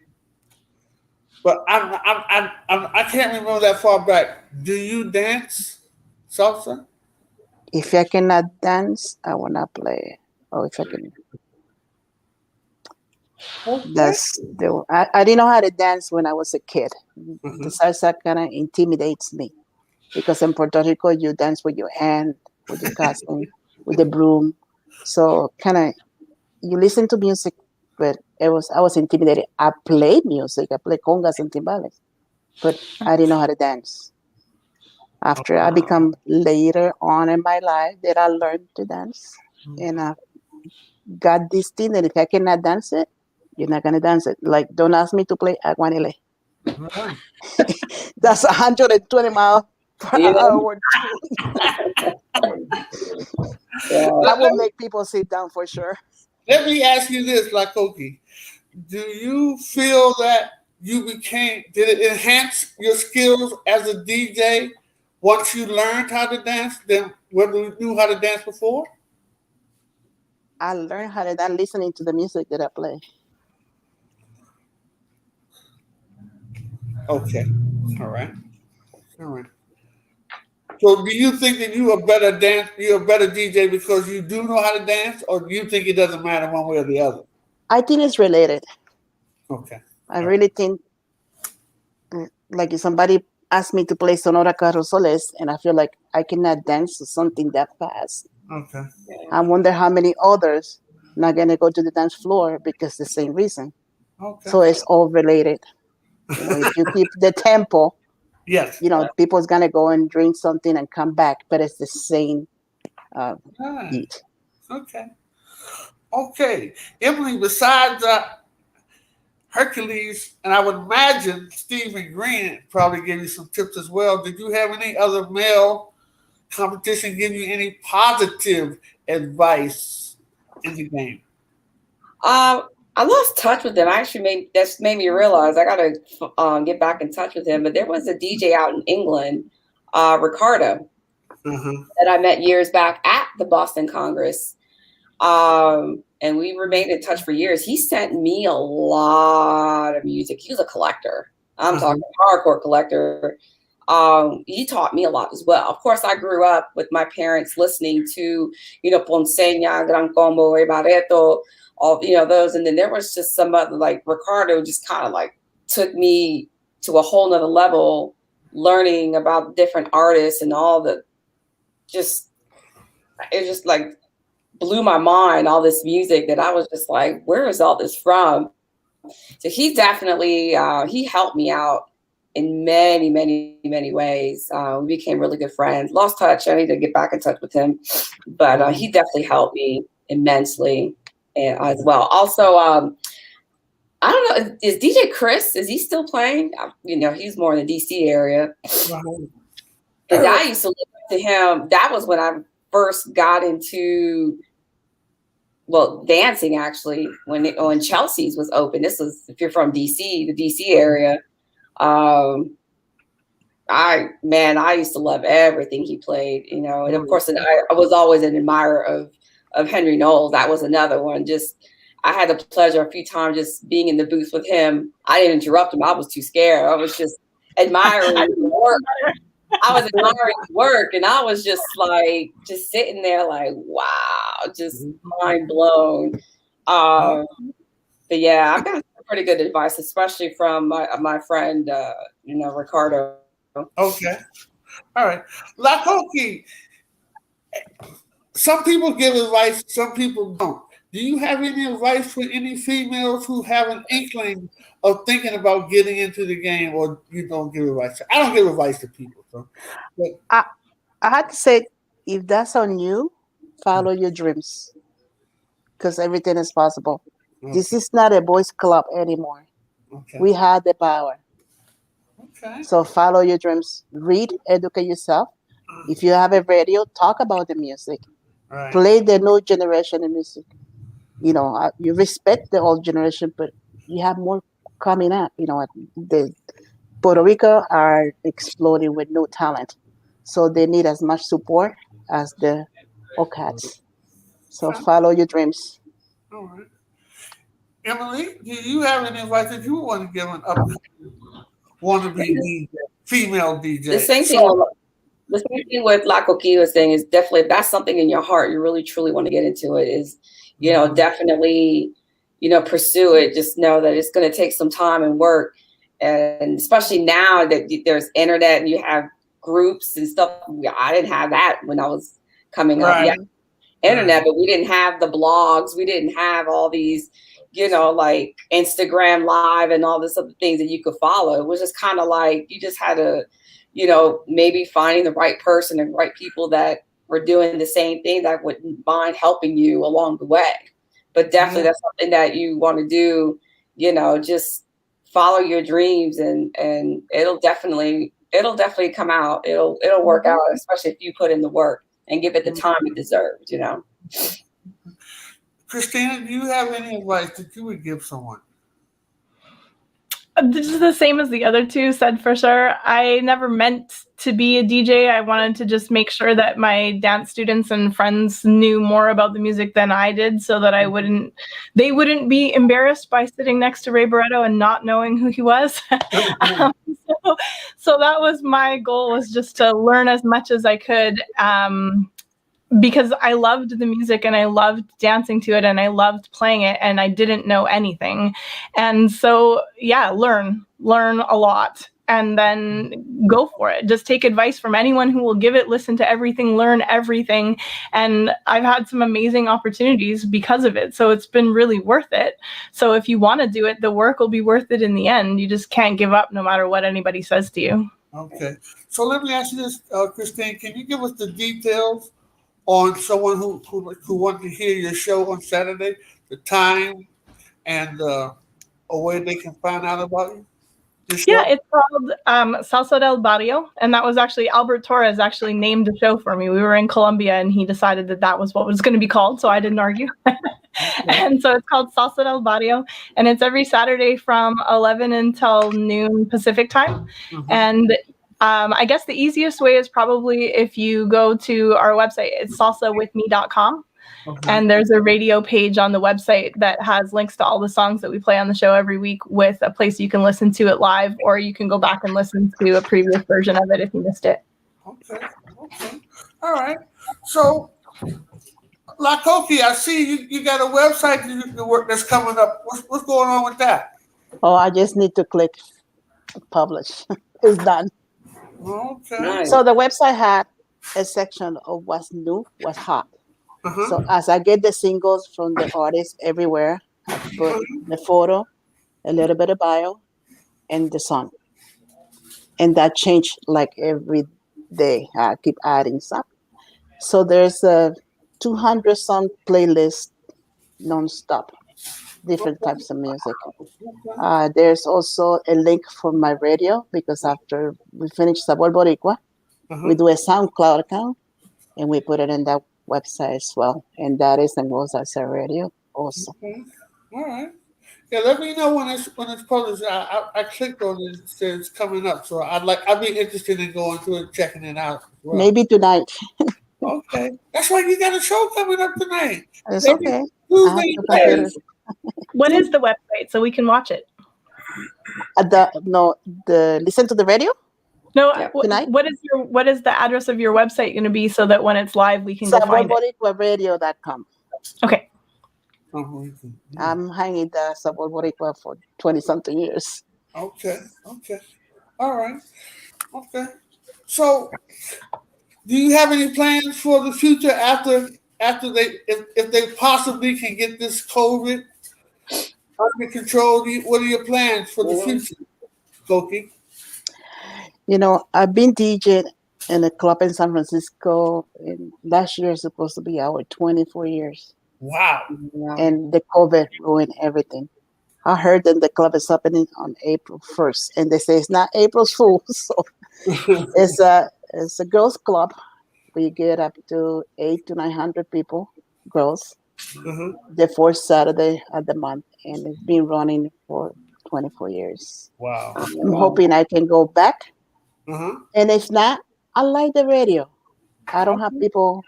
But I can't remember that far back. Do you dance salsa? If I cannot dance, I will not play. Or if I can. Okay. I didn't know how to dance when I was a kid. Mm-hmm. The salsa kind of intimidates me because in Puerto Rico you dance with your hand, with your cousin, with the broom. So kind of you listen to music, but I was intimidated. I played music. I played congas and timbales, but I didn't know how to dance. After I become later on in my life that I learned to dance, and I got this thing that if I cannot dance it, you're not gonna dance it. Like, don't ask me to play aguanile. That's 120 miles per hour. That will make people sit down for sure. Let me ask you this, La Coqui. Do you feel that did it enhance your skills as a DJ once you learned how to dance than whether you knew how to dance before? I learned how to dance listening to the music that I play. Okay. All right. All right. So do you think that you're a better DJ because you do know how to dance, or do you think it doesn't matter one way or the other? I think it's related. Okay. I really think, like if somebody asked me to play Sonora Carrusoles and I feel like I cannot dance to something that fast, Okay. I wonder how many others not gonna go to the dance floor because the same reason. Okay. So it's all related. If you keep the tempo, Yes. people's gonna go and drink something and come back, but it's the same Ah, beat. okay. Okay. Emily, besides Hercules, and I would imagine Stephen Green probably gave you some tips as well. Did you have any other male competition give you any positive advice in the game? I lost touch with him. That's made me realize I gotta get back in touch with him. But there was a DJ out in England, Ricardo, that I met years back at the Boston Congress. And we remained in touch for years. He sent me a lot of music. He was a collector. I'm talking hardcore collector. He taught me a lot as well. Of course, I grew up with my parents listening to, Ponceña, Gran Combo, Barreto, all, those. And then there was just some other, like Ricardo just kind of like took me to a whole nother level, learning about different artists and all it just like blew my mind, all this music that I was just like, where is all this from? So he definitely, he helped me out in many, many, many ways. We became really good friends. Lost touch. I need to get back in touch with him. But he definitely helped me immensely as well. Also, I don't know, is DJ Chris, is he still playing? He's more in the DC area. Because I used to listen to him. That was when I first got into dancing, actually, when Chelsea's was open. This was, if you're from DC, the DC area. I used to love everything he played, and of course, I was always an admirer of Henry Knowles. That was another one. I had the pleasure a few times just being in the booth with him. I didn't interrupt him. I was too scared. I was just admiring his work. I was admiring his work, and I was just sitting there like, wow, just mind blown. But yeah, I got pretty good advice, especially from my friend, Ricardo. Okay. All right. La Coqui, some people give advice, some people don't. Do you have any advice for any females who have an inkling of thinking about getting into the game, or you don't give advice? I don't give advice to people. I had to say, if that's on you, follow your dreams, because everything is possible. Okay. This is not a boys' club anymore. Okay. We have the power. Okay. So follow your dreams. Read, educate yourself. If you have a radio, talk about the music. Right. Play the new generation of music. You respect the old generation, but you have more coming up. The Puerto Rico are exploding with new talent, so they need as much support as the OCATs. So follow your dreams. All right. Emily, do you have any advice that you want to give an upcoming wannabe DJ, female DJ? The same thing with La Coqui was saying is definitely, if that's something in your heart, you really truly want to get into it, is, definitely, pursue it. Just know that it's going to take some time and work. And especially now that there's internet and you have groups and stuff. I didn't have that when I was coming up. Yeah, internet, but we didn't have the blogs. We didn't have all these, like Instagram Live and all this other things that you could follow. It was just kind of like you just had to, maybe finding the right person and right people that were doing the same thing that wouldn't mind helping you along the way. But definitely that's something that you want to do, just follow your dreams and it'll definitely come out. It'll work out, especially if you put in the work and give it the time it deserves, Christina, do you have any advice that you would give someone? This is the same as the other two said for sure. I never meant to be a DJ. I wanted to just make sure that my dance students and friends knew more about the music than I did, so that they wouldn't be embarrassed by sitting next to Ray Barretto and not knowing who he was. um, so that was my goal, was just to learn as much as I could. Because I loved the music and I loved dancing to it and I loved playing it, and I didn't know anything. And so, yeah, learn a lot and then go for it. Just take advice from anyone who will give it, listen to everything, learn everything. And I've had some amazing opportunities because of it. So it's been really worth it. So if you want to do it, the work will be worth it in the end. You just can't give up no matter what anybody says to you. Okay. So let me ask you this, Christine, can you give us the details on someone who wants to hear your show on Saturday, the time and a way they can find out about you? Yeah, it's called Salsa del Barrio, and that was actually Albert Torres actually named the show for me. We were in Colombia, and he decided that was what it was going to be called, so I didn't argue. And so it's called Salsa del Barrio, and it's every Saturday from 11 until noon Pacific time. And I guess the easiest way is probably if you go to our website. It's salsawithme.com. And there's a radio page on the website that has links to all the songs that we play on the show every week, with a place you can listen to it live, or you can go back and listen to a previous version of it if you missed it. Okay. All right. So, La Coqui, I see you got a website that's coming up. What's going on with that? Oh, I just need to click publish. It's done. Okay. Nice. So the website had a section of what's new, what's hot. So as I get the singles from the artists everywhere, I put the photo, a little bit of bio, and the song. And that changed like every day. I keep adding some. So there's a 200 song playlist nonstop, different types of music. There's also a link for my radio, because after we finish Sabor Boricua, we do a SoundCloud account and we put it in that website as well. And that is the Salsa Radio also. Okay. All right. Yeah, let me know when it's published. I clicked on it. It says it's coming up, so I'd be interested in going through it, checking it out as well. Maybe tonight. Okay, that's right. You got a show coming up tonight. It's okay. What is the website so we can watch it? Listen to the radio. No, tonight. What is the address of your website going to be, so that when it's live we can go find it? SaborBoricuaRadio.com. Okay. I'm hanging the Sabor Boricua for 20-something years. Okay. All right. Okay. So, do you have any plans for the future after if they possibly can get this COVID under control? What are your plans for the future, Coqui? You know, I've been DJing in a club in San Francisco, and last year is supposed to be our 24 years. Wow. And the COVID ruined everything. I heard that the club is opening on April 1st, and they say it's not April's Fool. So it's a girls' club. We get up to 800 to 900 people, girls, the fourth Saturday of the month, and it's been running for 24 years. Wow. I'm hoping I can go back. And if not, I like the radio. I don't have people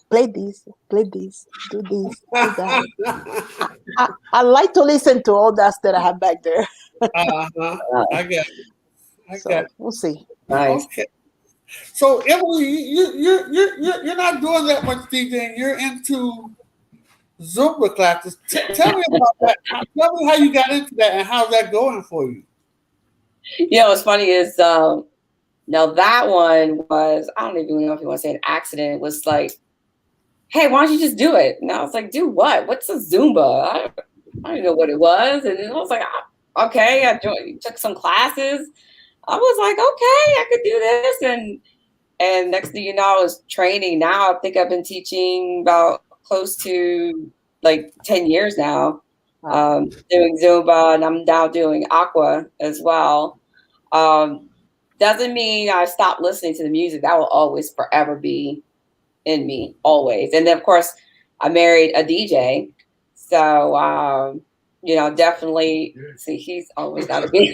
play this, do this, do that. I like to listen to all that I have back there. I get it. We'll see. Nice. Okay. So Emily, you're not doing that much DJing. You're into Zumba classes. Tell me about that. Tell me how you got into that and how's that going for you. You know, what's funny is now that one was, I don't even know if you want to say an accident. It was like, hey, why don't you just do it? And I was like, do what? What's a Zumba? I don't know what it was. And then I was like, okay, I took some classes. I was like, okay, I could do this. And next thing you know, I was training. Now I think I've been teaching about close to like 10 years now, doing Zumba, and I'm now doing Aqua as well. Doesn't mean I stopped listening to the music. That will always forever be in me, always. And then, of course, I married a DJ. So you know, definitely. See, he's always got to be.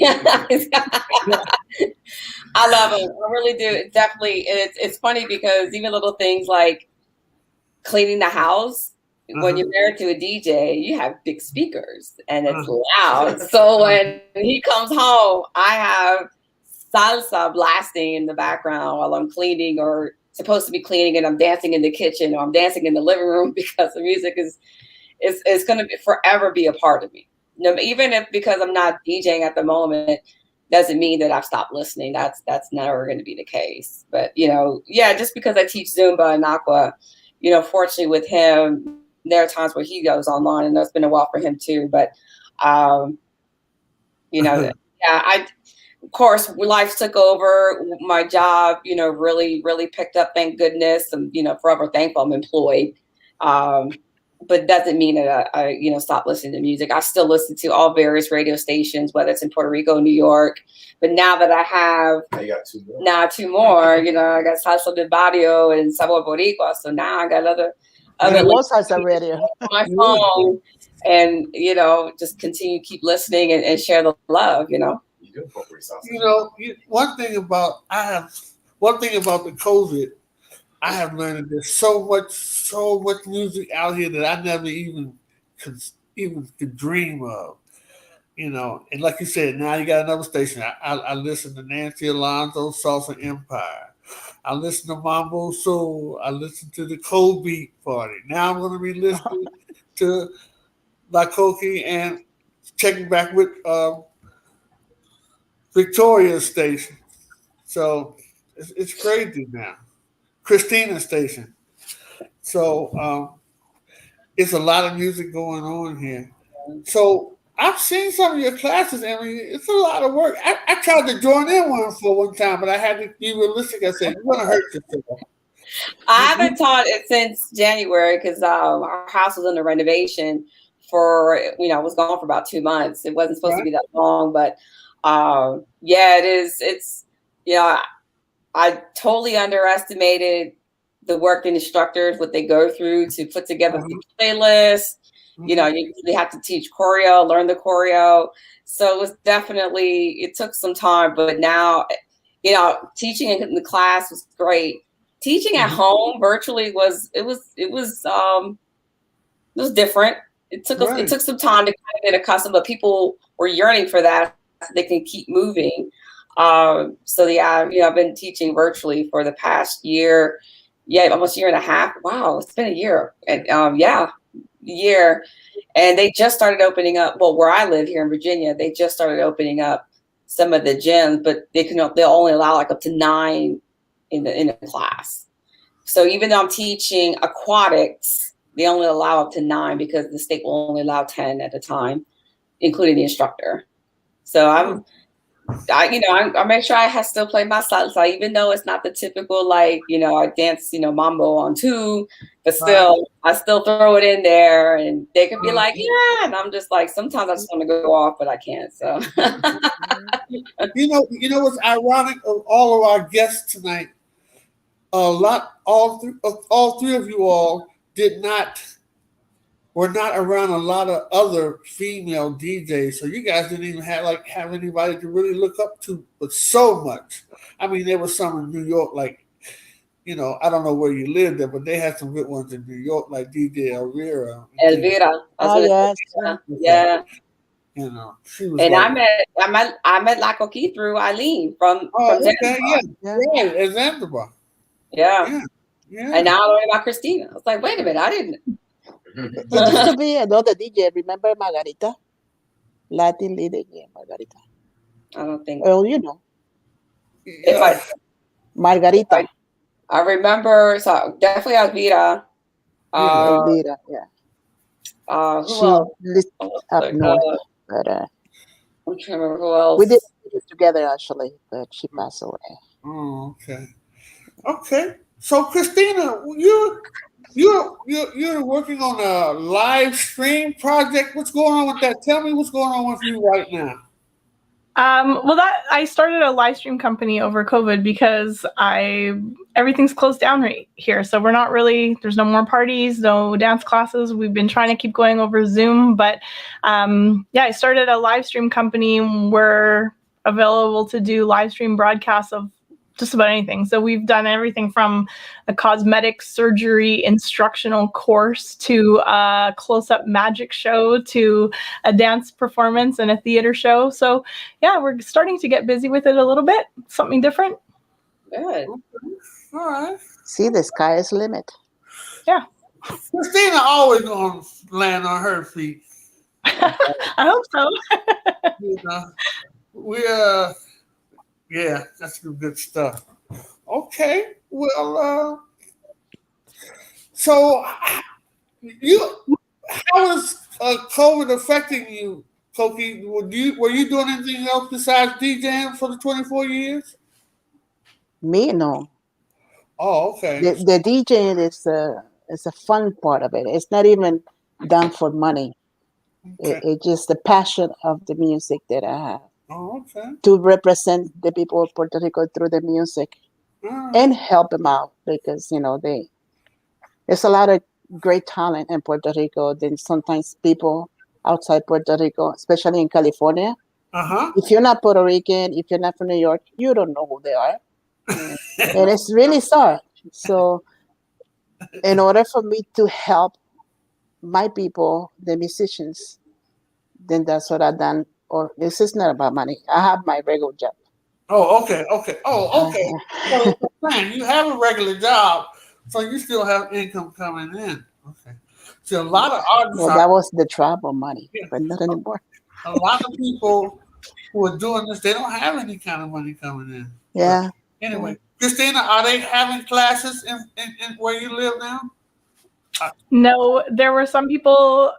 I love him. I really do. It's definitely. It's funny because even little things like cleaning the house. When you're married to a DJ, you have big speakers and it's loud. So when he comes home, I have salsa blasting in the background while I'm cleaning or supposed to be cleaning, and I'm dancing in the kitchen or I'm dancing in the living room because the music is going to forever be a part of me. Even if because I'm not DJing at the moment, doesn't mean that I've stopped listening. That's never going to be the case. But you know, yeah, just because I teach Zumba and Aqua, you know, fortunately with him, there are times where he goes online, and that's been a while for him too. But you know, yeah, of course, life took over. My job, you know, really picked up. Thank goodness. I'm, you know, forever thankful I'm employed. But doesn't mean that I, you know, stop listening to music. I still listen to all various radio stations, whether it's in Puerto Rico, New York. But now that I have, I got two more. Now 2 more, you know, I got Salsa de Barrio and Sabor Boricua. So now I got other Salsa radio on my phone, and you know, just continue keep listening and share the love. You know. You know, one thing about the COVID, I have learned that there's so much music out here that I never even could dream of. You know, and like you said, now you got another station. I listen to Nancy Alonso's Salsa Empire. I listen to Mambo Soul. I listen to the Cold Beat Party. Now I'm going to be listening to La Coqui and checking back with Victoria's station. So it's crazy now. Christina's station. So it's a lot of music going on here. So I've seen some of your classes, Emily. It's a lot of work. I tried to join in one time, but I had to be realistic. I said, you're going to hurt yourself. I haven't taught it since January because our house was under renovation for, you know, I was gone for about 2 months. It wasn't supposed to be that long, but yeah, it is. It's, you know, I totally underestimated the work instructors, what they go through to put together the playlist. You know, you have to teach choreo, learn the choreo. So it was definitely, it took some time, but now, you know, teaching in the class was great. Teaching at home virtually was different. It took some time to kind of get accustomed, but people were yearning for that so they can keep moving. So yeah, you know, I've been teaching virtually for the past year. Yeah, almost 1.5 years. Wow, it's been a year. And year, and they just started opening up. Well, where I live here in Virginia, they just started opening up some of the gyms, but they'll only allow like up to 9 in a class. So even though I'm teaching aquatics, they only allow up to 9 because the state will only allow 10 at a time, including the instructor. So I make sure I still play my salsa, even though it's not the typical, like, you know, I dance, you know, mambo on 2, but still, I still throw it in there, and they could be like, yeah, and I'm just like, sometimes I just want to go off, but I can't. So, you know what's ironic of all of our guests tonight? All three of you all were not around a lot of other female DJs, so you guys didn't even have anybody to really look up to, but so much. I mean, there was some in New York, like, you know, I don't know where you lived there, but they had some good ones in New York, like DJ Elvira. Oh yes, yeah. You know, she was. And like, I met La Coqui through Eileen from Zanzibar. Right, Zanzibar. Yeah. And now I learned about Christina. I was like, wait a minute, I didn't. There used to be another DJ. Remember Margarita? Latin leader, Margarita. I don't think. Well, you know. Margarita. I remember, so definitely Elvira. Elvira, yeah. Who else? Up north, but I'm trying to remember who else. We did it together actually, but she passed away. Oh, okay. So Christina, you're working on a live stream project. What's going on with that? Tell me what's going on with you right now. Well, I started a live stream company over COVID because everything's closed down right here. So there's no more parties, no dance classes. We've been trying to keep going over Zoom, but I started a live stream company. We're available to do live stream broadcasts of just about anything. So we've done everything from a cosmetic surgery instructional course to a close-up magic show to a dance performance and a theater show. So yeah, we're starting to get busy with it a little bit. Something different. Good. All right. See, the sky is the limit. Yeah. Christina always gonna land on her feet. I hope so. You know, yeah, that's some good stuff. Okay, well, so how is COVID affecting you, Coqui? Were you doing anything else besides DJing for the 24 years? Me, no. Oh, okay. The DJing is a fun part of it. It's not even done for money. Okay. It's just the passion of the music that I have. Oh, okay. To represent the people of Puerto Rico through the music and help them out because, there's a lot of great talent in Puerto Rico. Then sometimes people outside Puerto Rico, especially in California, if you're not Puerto Rican, if you're not from New York, you don't know who they are. And it's really sad. So in order for me to help my people, the musicians, then that's what I've done. Or this is not about money. I have my regular job. Oh, okay. Oh, okay. So, man, you have a regular job, so you still have income coming in. Okay. So a lot of artists. Well, that was the travel money, but not anymore. A lot of people who are doing this, they don't have any kind of money coming in. Yeah. But anyway, Christina, are they having classes in where you live now? No, there were some people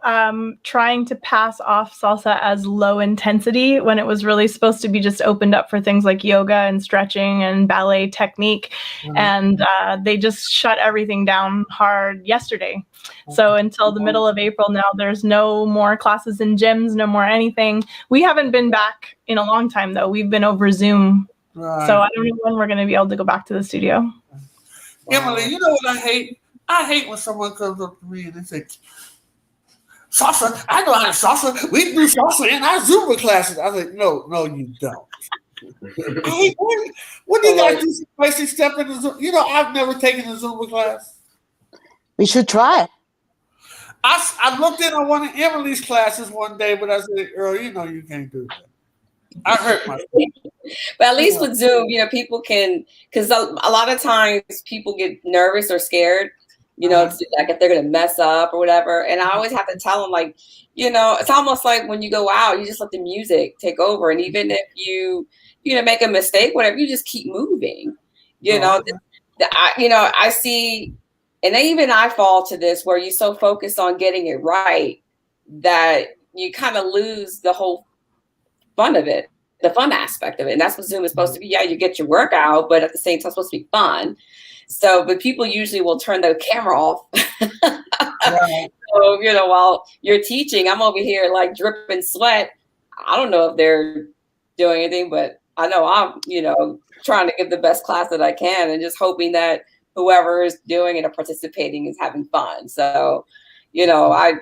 trying to pass off salsa as low intensity when it was really supposed to be just opened up for things like yoga and stretching and ballet technique. And they just shut everything down hard yesterday. So until the middle of April now, there's no more classes in gyms, no more anything. We haven't been back in a long time, though. We've been over Zoom. Right. So I don't know when we're going to be able to go back to the studio. Emily, you know what I hate? I hate when someone comes up to me and they say, salsa, I know how to salsa. We do salsa in our Zumba classes. I was like, no, you don't. I hate, what do you guys do? Basically step in the Zumba? I've never taken a Zumba class. We should try. I looked in on one of Emily's classes one day, but I said, Earl, you can't do that. I hurt myself. But at least with Zoom, people can, because a lot of times people get nervous or scared. Like if they're going to mess up or whatever. And I always have to tell them, it's almost like when you go out, you just let the music take over. And even if you make a mistake, whatever, you just keep moving. I see, and even I fall to this where you're so focused on getting it right that you kind of lose the whole fun of it, the fun aspect of it. And that's what Zoom is supposed to be. Yeah, you get your workout, but at the same time, it's supposed to be fun. So, but people usually will turn the camera off. Right. So, while you're teaching, I'm over here like dripping sweat. I don't know if they're doing anything, but I know I'm, trying to give the best class that I can and just hoping that whoever is doing it or participating is having fun. So, hey,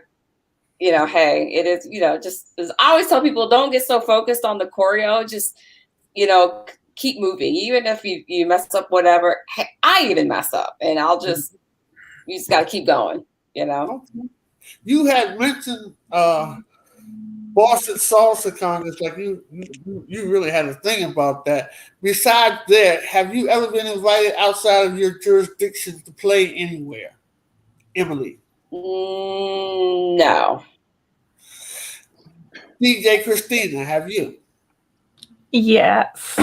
it is, just I always tell people, don't get so focused on the choreo. Just, keep moving. Even if you mess up, whatever. Hey, I even mess up, and you just got to keep going. You had mentioned Boston Salsa Congress, like you really had a thing about that. Besides that, have you ever been invited outside of your jurisdiction to play anywhere, Emily? No. DJ Christina, have you? Yes.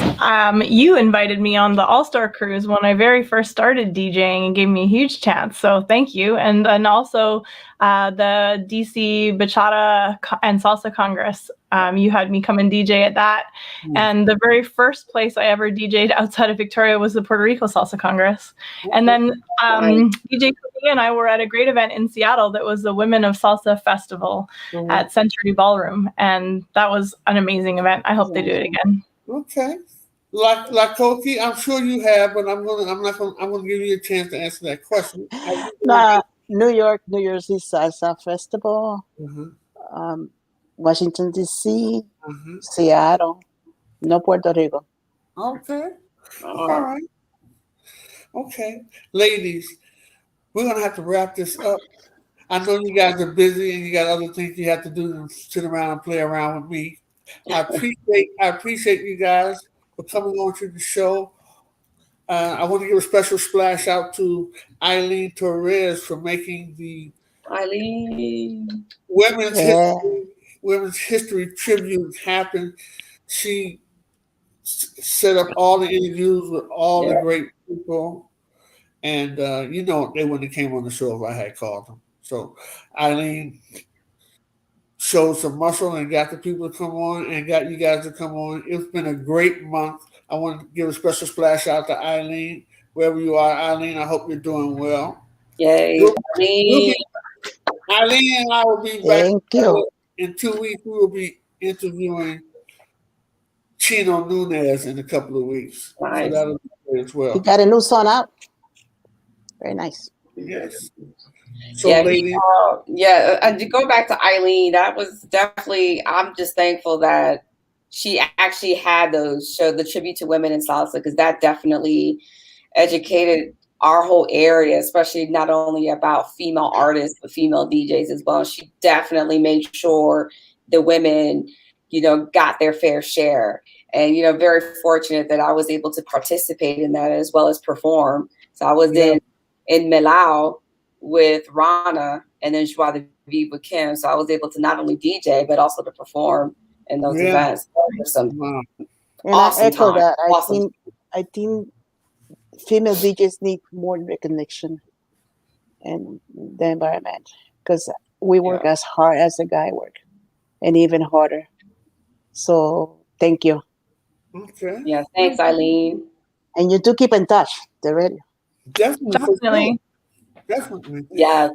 You invited me on the All-Star Cruise when I very first started DJing and gave me a huge chance. So thank you. And also the DC Bachata and Salsa Congress. You had me come and DJ at that. And the very first place I ever DJ'd outside of Victoria was the Puerto Rico Salsa Congress. And then DJ Coqui and I were at a great event in Seattle that was the Women of Salsa Festival at Century Ballroom. And that was an amazing event. I hope they do it again. Okay. La Coqui, I'm sure you have, but I'm gonna give you a chance to answer that question. New Jersey Salsa Festival, Washington D.C., Seattle, no Puerto Rico. Okay. All right. Okay, ladies, we're gonna have to wrap this up. I know you guys are busy and you got other things you have to do than sit around and play around with me. I appreciate you guys for coming on to the show. I want to give a special splash out to Eileen Torres for making the Women's History Tribute happen. She set up all the interviews with all the great people, and they wouldn't have came on the show if I had called them. So Eileen showed some muscle and got the people to come on and got you guys to come on. It's been a great month. I want to give a special splash out to Eileen. Wherever you are, Eileen, I hope you're doing well. Yay, Eileen and I will be back in 2 weeks. We will be interviewing Chino Nunez in a couple of weeks. Nice. So that'll be great as well. You got a new song out. Very nice. Yes. So, ladies. And to go back to Eileen, that was definitely, I'm just thankful that she actually had showed the tribute to women in salsa, because that definitely educated our whole area, especially not only about female artists, but female DJs as well. She definitely made sure the women, got their fair share. And, very fortunate that I was able to participate in that as well as perform. So I was in Milao with Rana and then Joie de Vivre with Kim. So I was able to not only DJ, but also to perform in those events. And awesome I echo time. That. I think female DJs need more recognition in the environment, because we work as hard as the guy work, and even harder. So thank you. Okay. Yeah, thanks, Eileen. And you do keep in touch, the radio. Definitely. Yeah.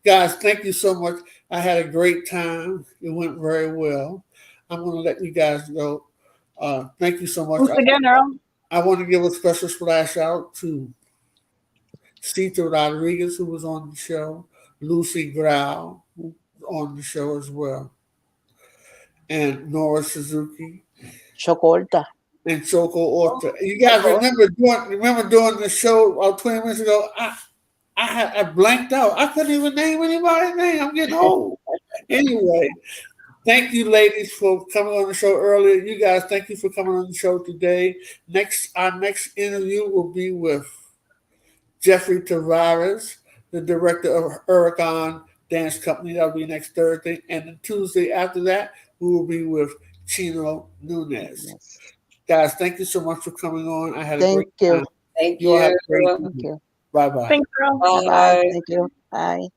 Guys, thank you so much. I had a great time. It went very well. I'm going to let you guys go. Thank you so much. Thanks again, Earl. I want to give a special splash out to Cita Rodriguez, who was on the show, Lucy Grau, who was on the show as well, and Nora Suzuki. Chocolta. And Choco Orta. You guys remember doing the show 20 minutes ago? I blanked out. I couldn't even name anybody's name. I'm getting old. Anyway, thank you, ladies, for coming on the show earlier. You guys, thank you for coming on the show today. Our next interview will be with Jeffrey Tavares, the director of Huracan Dance Company. That'll be next Thursday. And then Tuesday after that, we will be with Chino Nunez. Yes. Guys, thank you so much for coming on. I had a great time. Thank you. Thank you. Bye-bye. Thanks, Earl. Bye. Thank you. Bye.